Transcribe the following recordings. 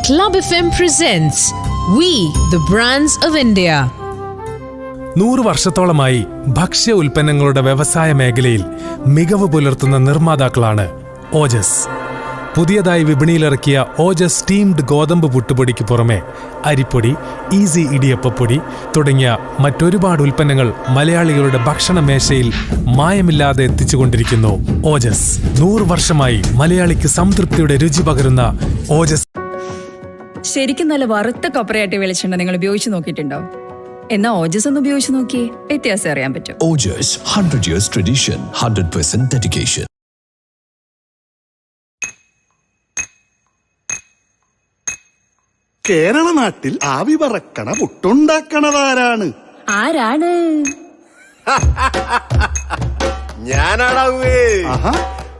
Club FM presents We the Brands of India. 100 വർഷത്തോളമായി ഭക്ഷ്യ ഉൽപ്പന്നങ്ങളുടെ വ്യവസായ മേഖലയിൽ മികവ് പുലർത്തുന്ന നിർമ്മാതാക്കളാണ് ഓജസ്. പുതിയതായി വിപണിയിലിറക്കിയ ഓജസ് സ്റ്റീംഡ് ഗോതമ്പ് പുട്ടുപൊടിക്ക് പുറമെ അരിപ്പൊടി, ഈസി ഇടിയപ്പപ്പൊടി തുടങ്ങിയ മറ്റൊരുപാട് ഉൽപ്പന്നങ്ങൾ മലയാളികളുടെ ഭക്ഷണ മേശയിൽ മായമില്ലാതെ എത്തിച്ചുകൊണ്ടിരിക്കുന്നു ഓജസ്. 100 വർഷമായി മലയാളിക്ക് സംതൃപ്തിയുടെ രുചി പകരുന്ന ഓജസ്. ശരിക്കും നല്ല വറുത്ത കൊപ്രയാട്ടി വെളിച്ചെണ്ണ നിങ്ങൾ ഉപയോഗിച്ച് നോക്കിയിട്ടുണ്ടോ? എന്നാ ഓജസ് ഒന്ന് ഉപയോഗിച്ച് നോക്കിയേ, വ്യത്യാസം അറിയാൻ പറ്റും. ഓജസ് 100 years tradition, 100% dedication. കേരള നാട്ടിൽ ആവി പറക്കണ പുട്ടുണ്ടാക്കണതാരാണ്? ആരാണ്? ഞാനാടാവേ.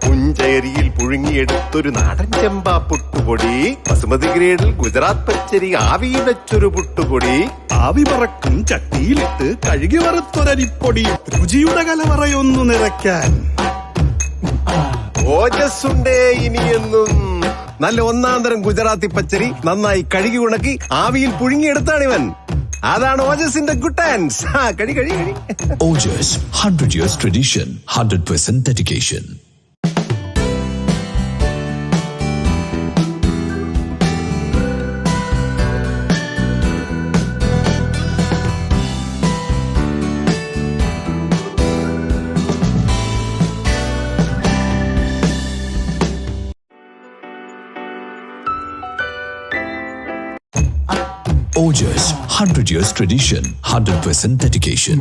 പുഞ്ചേരിയിൽ പുഴുങ്ങിയെടുത്തൊരു നാടൻ ചെമ്പാ പുട്ടുപൊടി, ബസുമതി ഗ്രേഡിൽ ഗുജറാത്ത് പച്ചരി ആവിയിൽ വെച്ചൊരു പുട്ടുപൊടി, ആവി പറക്കും ചട്ടിയിലിട്ട് കഴുകി വറുത്തൊരരിപ്പൊടി, രുചിയുടെ കലവറയൊന്നു നിറയ്ക്കാൻ ഓജസ്സുണ്ടേ ഇനിയെന്നും. നല്ല ഒന്നാന്തരം ഗുജറാത്തി പച്ചരി നന്നായി കഴുകി ഉണക്കി ആവിയിൽ പുഴുങ്ങിയെടുത്താണിവൻ. അതാണ് ഓജസിന്റെ ഗുഡ് ഹാൻഡ്സ്. കഴി കഴി കഴി. ഓജസ് 100 years tradition, 100% dedication. Ojas 100 years tradition, 100% dedication.